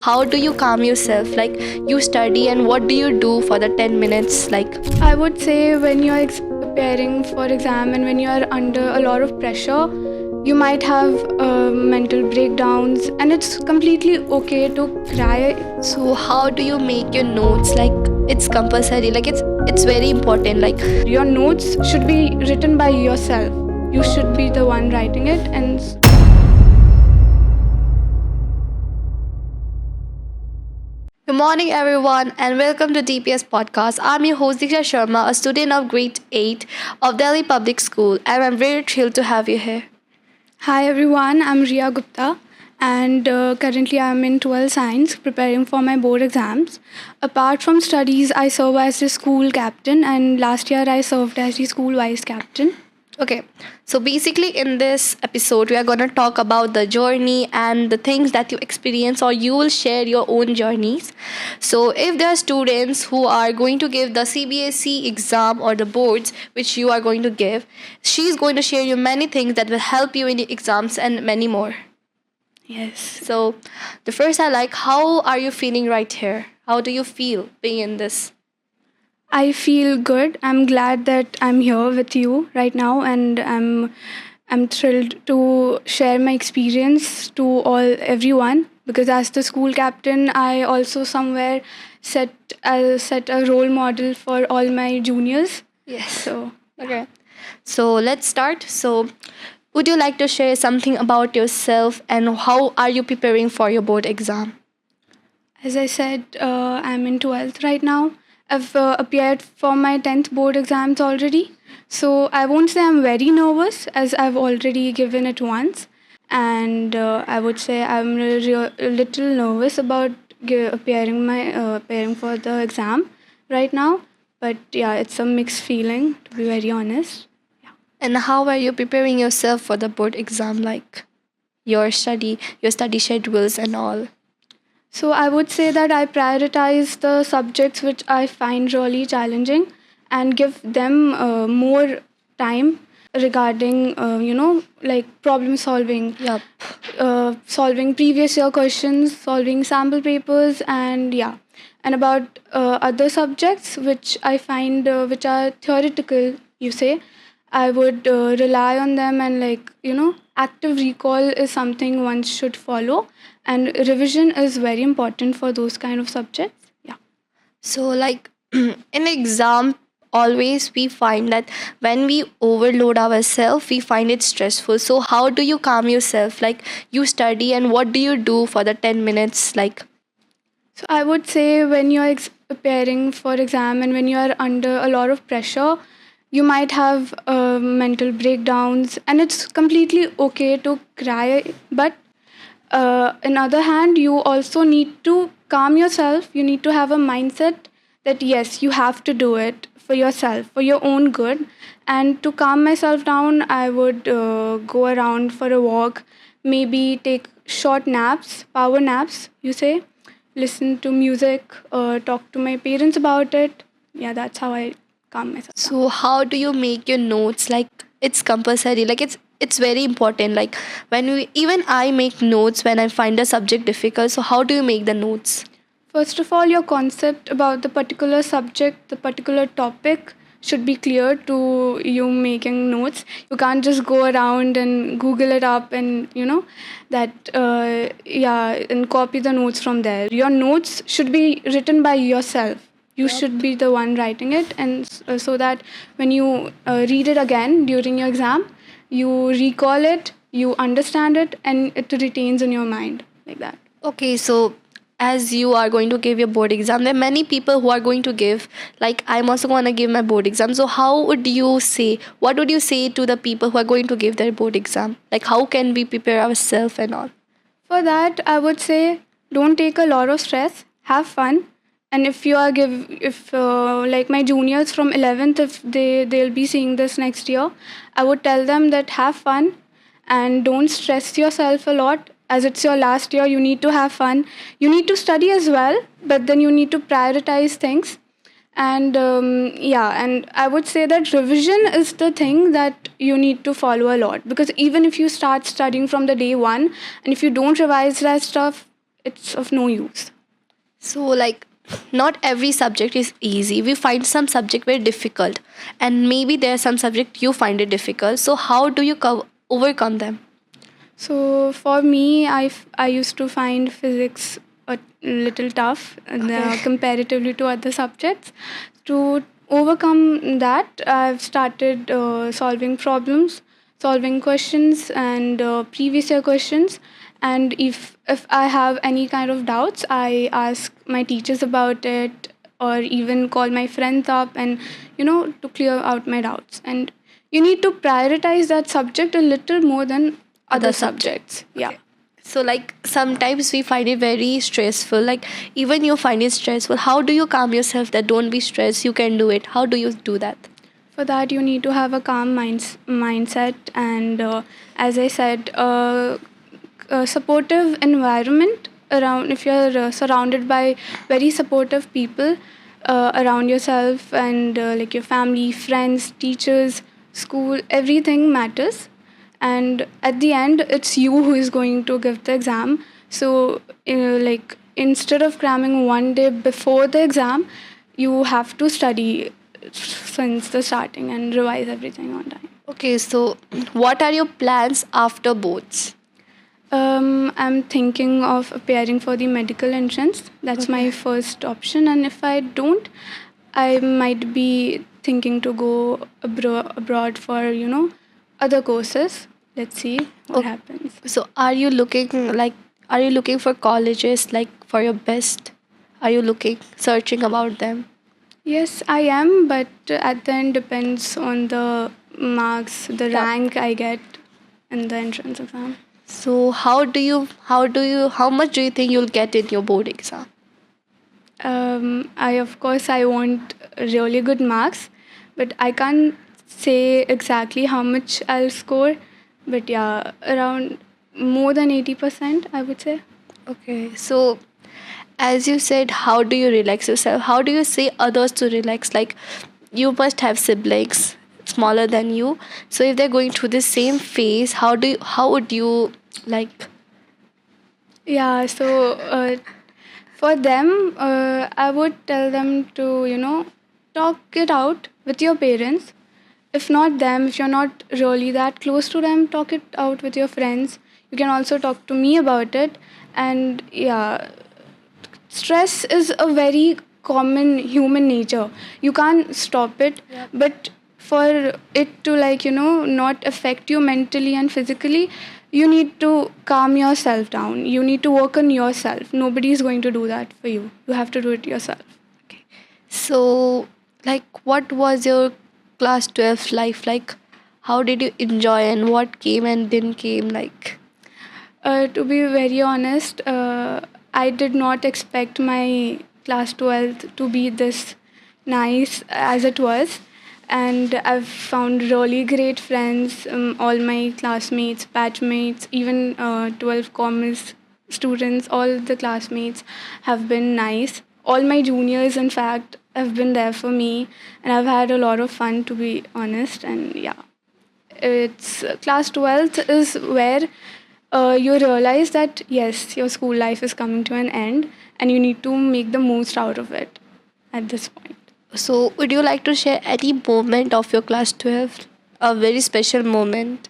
How do you calm yourself? Like, you study and what do you do for the 10 minutes? Like, I would say when you're preparing for exam and when you're under a lot of pressure, you might have mental breakdowns, and it's completely okay to cry. so how do you make your notes? Like, it's compulsory. Like, it's very important. Like, Your notes should be written by yourself. You should be the one writing it, and good morning, everyone, and welcome to DPS Podcast. I'm your host, Diksha Sharma, a student of grade 8 of Delhi Public School, and I'm very thrilled to have you here. hi everyone, I'm Ria Gupta, and currently I'm in 12th science preparing for my board exams. Apart from studies, I serve as the school captain, and last year I served as the school vice captain. Okay, so basically, in this episode, we are going to talk about the journey and the things that you experience, or you will share your own journeys. So, if there are students who are going to give the CBSE exam or the boards which you are going to give, she's going to share you many things that will help you in the exams and many more. Yes. So, the first I like, how are you feeling right here? How do you feel being in this? I feel good. I'm glad that I'm here with you right now, and I'm thrilled to share my experience to everyone, because as the school captain, I also somewhere set a role model for all my juniors. Yes. So Okay. So let's start. So, would you like to share something about yourself and how are you preparing for your board exam? as I said, I'm in 12th right now. I've appeared for my 10th board exams already. So I won't say I'm very nervous, as I've already given it once. And I would say I'm a little nervous about appearing for the exam right now. But yeah, it's a mixed feeling, to be very honest. And how are you preparing yourself for the board exam, like your study schedules and all? So I would say that I prioritize the subjects which I find really challenging and give them more time regarding, like problem solving, Yup. solving previous year questions, solving sample papers, and yeah. And about other subjects which I find which are theoretical, you say, I would rely on them, and active recall is something one should follow, and revision is very important for those kind of subjects. Yeah. So, like, in exam, always we find that when we overload ourselves, we find it stressful. So, how do you calm yourself? Like, you study and what do you do for the 10 minutes? Like, So I would say when you're preparing for exam and when you are under a lot of pressure, you might have mental breakdowns, and it's completely okay to cry. But on other hand, you also need to calm yourself. You need to have a mindset that yes, you have to do it for yourself, for your own good. And to calm myself down, I would go around for a walk, maybe take short naps, power naps, you say, listen to music, talk to my parents about it. Yeah, that's how I calm myself down. so how do you make your notes? Like, it's compulsory. Like, it's very important. Like, when we even I make notes when I find a subject difficult. So how do you make the notes? First of all, your concept about the particular subject, the particular topic should be clear to you making notes. You can't just go around and Google it up and, and copy the notes from there. Your notes should be written by yourself. You Yup. should be the one writing it, and so that when you read it again during your exam, you recall it, you understand it, and it retains in your mind like that. Okay, so as you are going to give your board exam, there are many people who are going to give. Like, I'm also going to give my board exam. So how would you say? What would you say to the people who are going to give their board exam? Like, how can we prepare ourselves and all? For that, I would say don't take a lot of stress. Have fun, and if like my juniors from 11th, if they'll be seeing this next year, I would tell them that have fun and don't stress yourself a lot. As it's your last year, you need to have fun. You need to study as well, but then you need to prioritize things. And and I would say that revision is the thing that you need to follow a lot, because even if you start studying from the day one, and if you don't revise that stuff, it's of no use. So, like, not every subject is easy. We find some subject very difficult, and maybe there are some subject you find it difficult. So, how do you overcome them? So for me, I used to find physics a little tough Okay. comparatively to other subjects. To overcome that, I've started solving problems, solving questions and previous year questions. And if I have any kind of doubts, I ask my teachers about it, or even call my friends up and to clear out my doubts. And you need to prioritize that subject a little more than other subjects. Yeah. So, like, sometimes we find it very stressful. Like, even you find it stressful. How do you calm yourself that don't be stressed? You can do it. How do you do that? For that, you need to have a calm mindset, and as I said, a supportive environment around. If you're surrounded by very supportive people around yourself, and like your family, friends, teachers, school, everything matters. And at the end, it's you who is going to give the exam. So, like, instead of cramming one day before the exam, you have to study since the starting and revise everything on time. Okay, so what are your plans after boards? I'm thinking of appearing for the medical entrance. That's my first option, and if I don't, I might be thinking to go abroad for other courses. Let's see what happens. So, are you looking for colleges like for your best? Are you searching about them? Yes, I am, but at the end depends on the marks, the rank I get in the entrance exam. So, how much do you think you'll get in your board exam? I of course I want really good marks, but I can't say exactly how much I'll score. But yeah, around more than 80%, I would say. Okay, so as you said, how do you relax yourself? How do you say others to relax? Like, you must have siblings smaller than you. So if they're going through the same phase, how would you like? Yeah, so for them, I would tell them to, talk it out with your parents. If not them, if you're not really that close to them, talk it out with your friends. You can also talk to me about it. And yeah, stress is a very common human nature. You can't stop it, but for it to, like, not affect you mentally and physically, you need to calm yourself down. You need to work on yourself. Nobody is going to do that for you. You have to do it yourself. So, like, what was your class 12 life like? How did you enjoy and what came and didn't came like? To be very honest, I did not expect my class 12th to be this nice as it was. And I've found really great friends, all my classmates, batchmates, even 12 commerce students, all the classmates have been nice. All my juniors, in fact, have been there for me, and I've had a lot of fun, to be honest. And yeah, it's class 12th is where you realize that yes, your school life is coming to an end, and you need to make the most out of it at this point. So, would you like to share any moment of your class 12? A very special moment?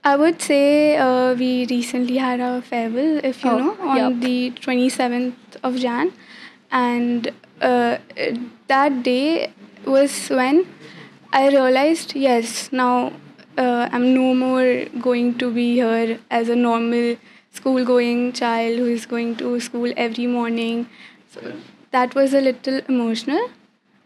I would say we recently had a farewell, if you know, on the 27th of Jan. And that day was when I realized, yes, now I'm no more going to be here as a normal school going child who is going to school every morning. So that was a little emotional.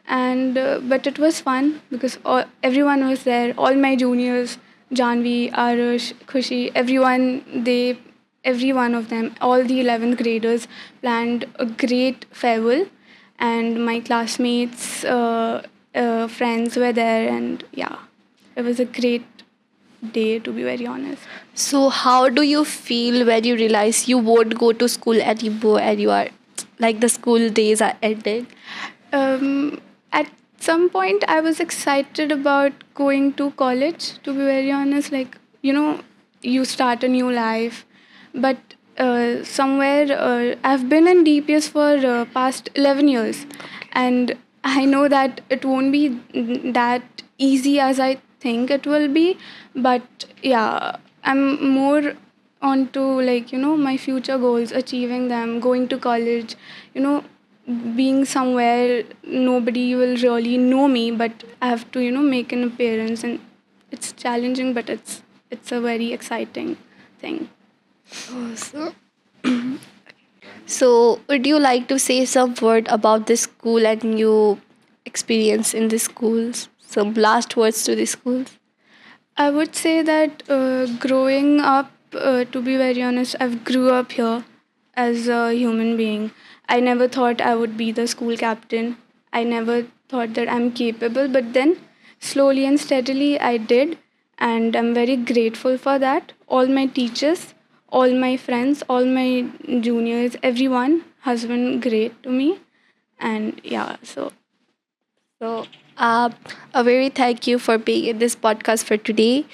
And but it was fun because everyone was there, all my juniors, Janvi, Arush, Khushi, every one of them, all the 11th graders planned a great farewell, and my classmates, friends were there, and yeah, it was a great day, to be very honest. So, how do you feel when you realize you won't go to school anymore and you are like the school days are ended? At some point, I was excited about going to college, to be very honest. Like, you start a new life. But somewhere I've been in DPS for past 11 years, and I know that it won't be that easy as I think it will be. But yeah, I'm more onto, like, my future goals, achieving them, going to college, you know being somewhere nobody will really know me, but I have to make an appearance. And it's challenging, but it's a very exciting thing. So, so, would you like to say some word about this school and your experience in the schools? Some last words to the schools? I would say that growing up, to be very honest, I've grew up here as a human being. I never thought I would be the school captain. I never thought that I'm capable, but then slowly and steadily I did, and I'm very grateful for that. All my teachers, all my friends, all my juniors, everyone has been great to me, and yeah, So, uh, a very thank you for being in this podcast for today.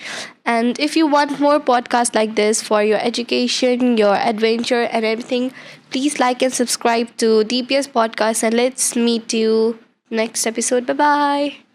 And if you want more podcasts like this for your education, your adventure, and everything, please like and subscribe to DPS Podcast. And let's meet you next episode. Bye bye.